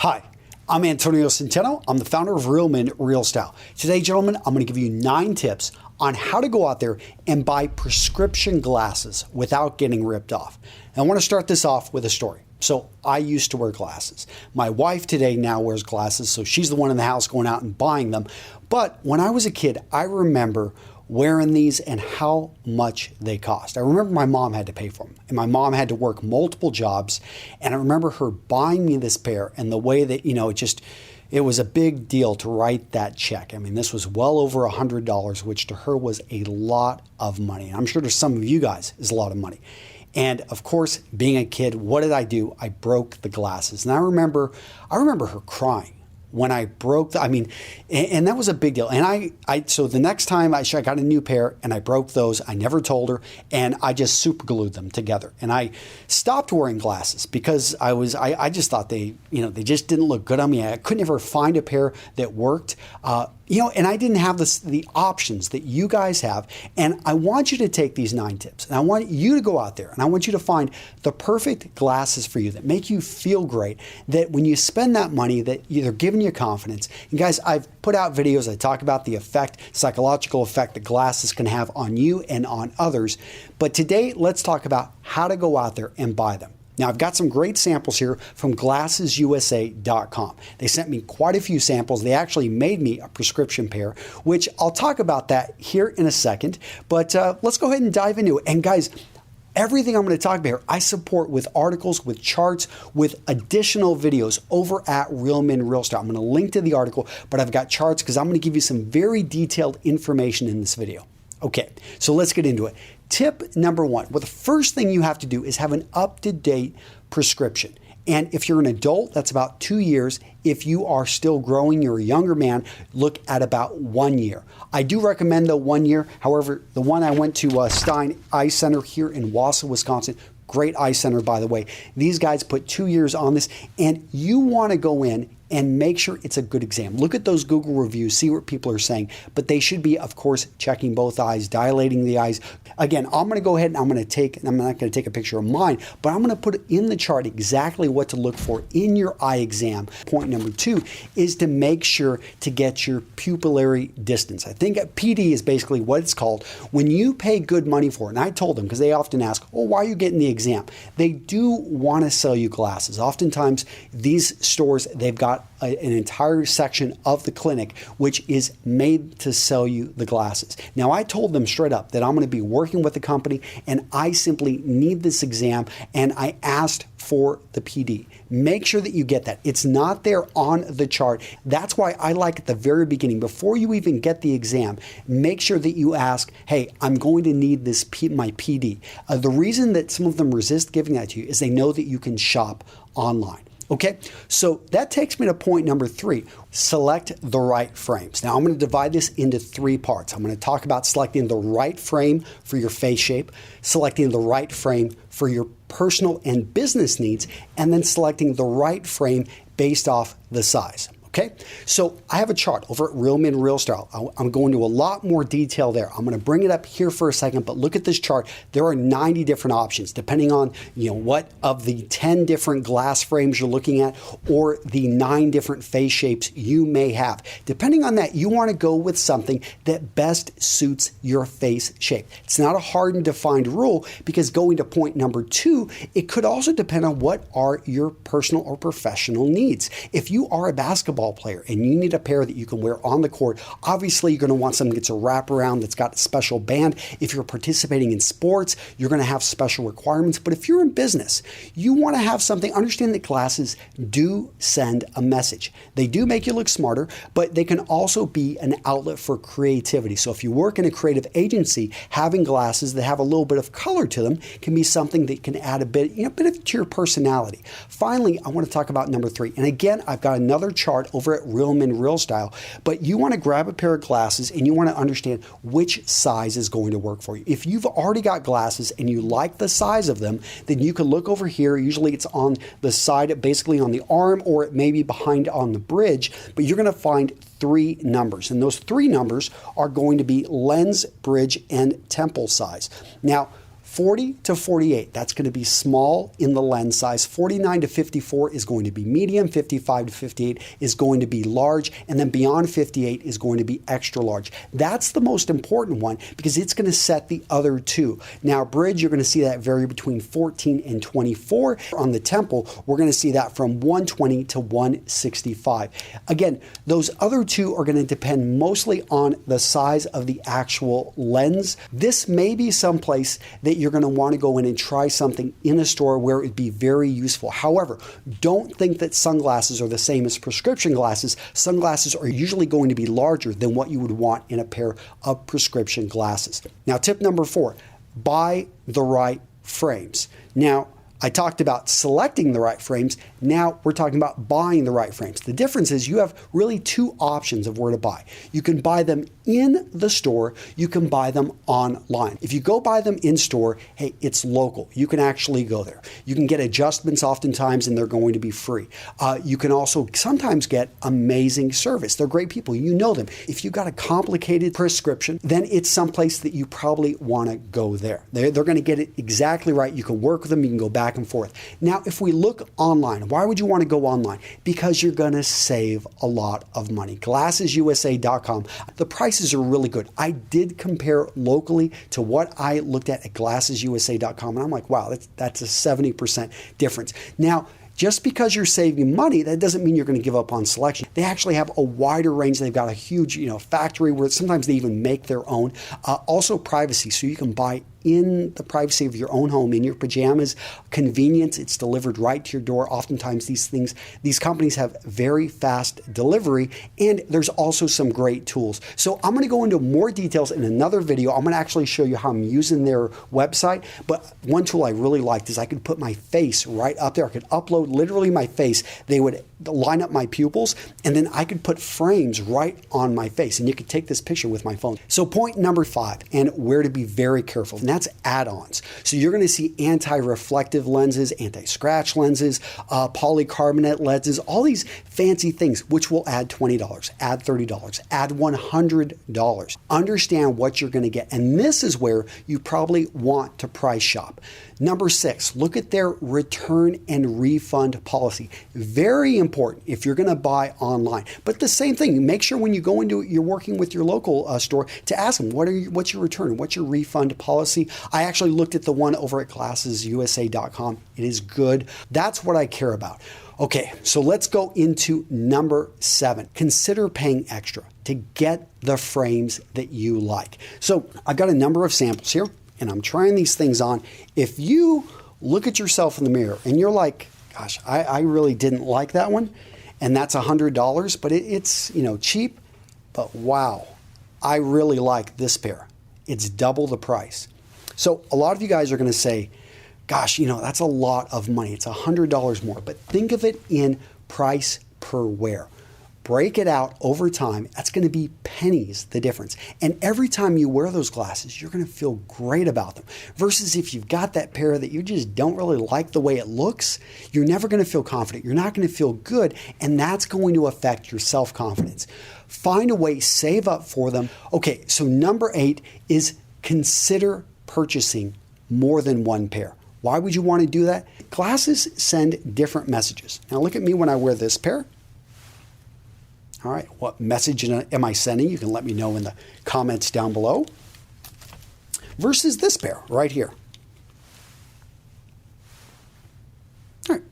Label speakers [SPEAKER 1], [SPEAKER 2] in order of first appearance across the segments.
[SPEAKER 1] Hi, I'm Antonio Centeno. I'm the founder of Real Men, Real Style. Today, gentlemen, I'm going to give you 9 tips on how to go out there and buy prescription glasses without getting ripped off. And I want to start this off with a story. So I used to wear glasses. My wife today now wears glasses, so she's the one in the house going out and buying them. But when I was a kid, I remember wearing these and how much they cost. I remember my mom had to pay for them, and my mom had to work multiple jobs, and I remember her buying me this pair, and the way that, it was a big deal to write that check. I mean, this was well over $100, which to her was a lot of money. And I'm sure to some of you guys is a lot of money. And of course, being a kid, what did I do? I broke the glasses. And I remember her crying when I broke and that was a big deal. And so the next time I got a new pair and I broke those, I never told her, and I just super glued them together. And I stopped wearing glasses because I just thought they just didn't look good on me. I couldn't ever find a pair that worked. And I didn't have the options that you guys have. And I want you to take these 9 tips, and I want you to go out there and I want you to find the perfect glasses for you that make you feel great, that when you spend that money, that they're giving you confidence. And guys, I've put out videos. I talk about the psychological effect that glasses can have on you and on others. But today, let's talk about how to go out there and buy them. Now, I've got some great samples here from GlassesUSA.com. They sent me quite a few samples. They actually made me a prescription pair, which I'll talk about that here in a second. But let's go ahead and dive into it. And guys, everything I'm going to talk about here, I support with articles, with charts, with additional videos over at Real Men, Real Style. I'm going to link to the article, but I've got charts because I'm going to give you some very detailed information in this video. Okay, so let's get into it. Tip number 1, well, the first thing you have to do is have an up-to-date prescription. And if you're an adult, that's about 2 years. If you are still growing, you're a younger man, look at about 1 year. I do recommend the 1 year. However, the one I went to Stein Eye Center here in Wausau, Wisconsin, great eye center, by the way. These guys put 2 years on this, and you want to go in and make sure it's a good exam. Look at those Google reviews, see what people are saying, but they should be, of course, checking both eyes, dilating the eyes. Again, I'm going to go ahead and I'm not going to take a picture of mine, but I'm going to put in the chart exactly what to look for in your eye exam. Point number 2 is to make sure to get your pupillary distance. I think PD is basically what it's called. When you pay good money for it, and I told them, because they often ask, oh, why are you getting the exam? They do want to sell you glasses. Oftentimes, these stores, they've got an entire section of the clinic which is made to sell you the glasses. Now, I told them straight up that I'm going to be working with the company and I simply need this exam, and I asked for the PD. Make sure that you get that. It's not there on the chart. That's why I like at the very beginning, before you even get the exam, make sure that you ask, hey, I'm going to need this my PD. The reason that some of them resist giving that to you is they know that you can shop online. Okay, so that takes me to point number 3, select the right frames. Now, I'm going to divide this into 3 parts. I'm going to talk about selecting the right frame for your face shape, selecting the right frame for your personal and business needs, and then selecting the right frame based off the size. Okay, so I have a chart over at Real Men, Real Style. I'm going to a lot more detail there. I'm going to bring it up here for a second, but look at this chart. There are 90 different options depending on what of the 10 different glass frames you're looking at, or the 9 different face shapes you may have. Depending on that, you want to go with something that best suits your face shape. It's not a hard and defined rule, because going to point number 2, it could also depend on what are your personal or professional needs. If you are a basketball player and you need a pair that you can wear on the court, obviously you're going to want something that's a wraparound, that's got a special band. If you're participating in sports, you're going to have special requirements. But if you're in business, you want to have something. Understand that glasses do send a message. They do make you look smarter, but they can also be an outlet for creativity. So if you work in a creative agency, having glasses that have a little bit of color to them can be something that can add a bit to your personality. Finally, I want to talk about number 3. And again, I've got another chart over at Real Men, Real Style, but you want to grab a pair of glasses and you want to understand which size is going to work for you. If you've already got glasses and you like the size of them, then you can look over here. Usually it's on the side, basically on the arm, or it may be behind on the bridge, but you're going to find 3 numbers. And those 3 numbers are going to be lens, bridge, and temple size. Now, 40 to 48, that's going to be small in the lens size. 49 to 54 is going to be medium. 55 to 58 is going to be large. And then beyond 58 is going to be extra large. That's the most important one because it's going to set the other two. Now, bridge, you're going to see that vary between 14 and 24. On the temple, we're going to see that from 120 to 165. Again, those other two are going to depend mostly on the size of the actual lens. This may be someplace that you're going to want to go in and try something in a store where it would be very useful. However, don't think that sunglasses are the same as prescription glasses. Sunglasses are usually going to be larger than what you would want in a pair of prescription glasses. Now, tip number 4, buy the right frames. Now, I talked about selecting the right frames. Now we're talking about buying the right frames. The difference is you have really two options of where to buy. You can buy them in the store, you can buy them online. If you go buy them in store, hey, it's local. You can actually go there. You can get adjustments oftentimes and they're going to be free. You can also sometimes get amazing service. They're great people. You know them. If you've got a complicated prescription, then it's someplace that you probably want to go there. They're going to get it exactly right. You can work with them. You can go back and forth. Now, if we look online, why would you want to go online? Because you're going to save a lot of money. GlassesUSA.com, the prices are really good. I did compare locally to what I looked at GlassesUSA.com, and I'm like, wow, that's a 70% difference. Now, just because you're saving money, that doesn't mean you're going to give up on selection. They actually have a wider range. They've got a huge, factory where sometimes they even make their own. Also privacy, so you can buy in the privacy of your own home, in your pajamas. Convenience, it's delivered right to your door. Oftentimes these companies have very fast delivery, and there's also some great tools. So I'm going to go into more details in another video. I'm going to actually show you how I'm using their website, but one tool I really liked is I could put my face right up there. I could upload literally my face. They would line up my pupils, and then I could put frames right on my face, and you could take this picture with my phone. So point number 5, and where to be very careful, and that's add-ons. So you're going to see anti-reflective lenses, anti-scratch lenses, polycarbonate lenses, all these fancy things, which will add $20, add $30, add $100. Understand what you're going to get, and this is where you probably want to price shop. Number 6, look at their return and refund policy. Very important if you're going to buy online. But the same thing, make sure when you go into you're working with your local store to ask them, what's your return? What's your refund policy? I actually looked at the one over at GlassesUSA.com. It is good. That's what I care about. Okay, so let's go into number 7. Consider paying extra to get the frames that you like. So I've got a number of samples here, and I'm trying these things on. If you look at yourself in the mirror and you're like, gosh, I really didn't like that one, and that's $100, but it's cheap, but wow, I really like this pair. It's double the price. So a lot of you guys are going to say, gosh, that's a lot of money. It's $100 more, but think of it in price per wear. Break it out over time. That's going to be pennies, the difference. And every time you wear those glasses, you're going to feel great about them. Versus if you've got that pair that you just don't really like the way it looks, you're never going to feel confident. You're not going to feel good, and that's going to affect your self-confidence. Find a way, save up for them. Okay, so number 8 is consider purchasing more than one pair. Why would you want to do that? Glasses send different messages. Now look at me when I wear this pair. All right, what message am I sending? You can let me know in the comments down below. Versus this pair right here. All right,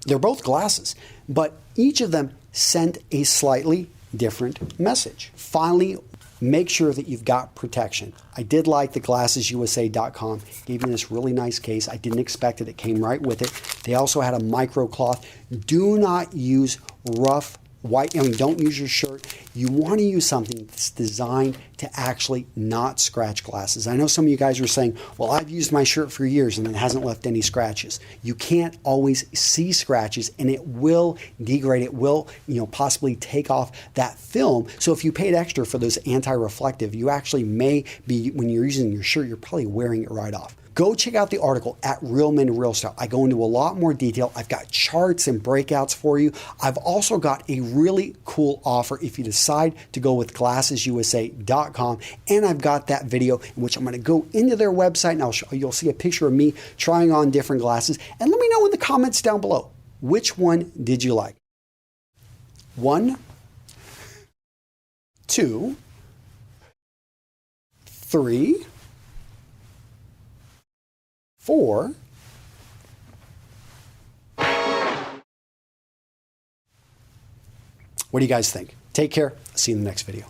[SPEAKER 1] they're both glasses, but each of them sent a slightly different message. Finally, make sure that you've got protection. I did like the GlassesUSA.com. Gave me this really nice case. I didn't expect it. It came right with it. They also had a micro cloth. Do not use rough white, don't use your shirt. You want to use something that's designed to actually not scratch glasses. I know some of you guys are saying, well, I've used my shirt for years and it hasn't left any scratches. You can't always see scratches, and it will degrade. It will, possibly take off that film. So if you paid extra for those anti-reflective, you actually may be, when you're using your shirt, you're probably wearing it right off. Go check out the article at Real Men Real Style. I go into a lot more detail. I've got charts and breakouts for you. I've also got a really cool offer if you decide to go with glassesusa.com, and I've got that video in which I'm going to go into their website and you'll see a picture of me trying on different glasses. And let me know in the comments down below, which one did you like? 1, 2, 3, 4. What do you guys think? Take care. See you in the next video.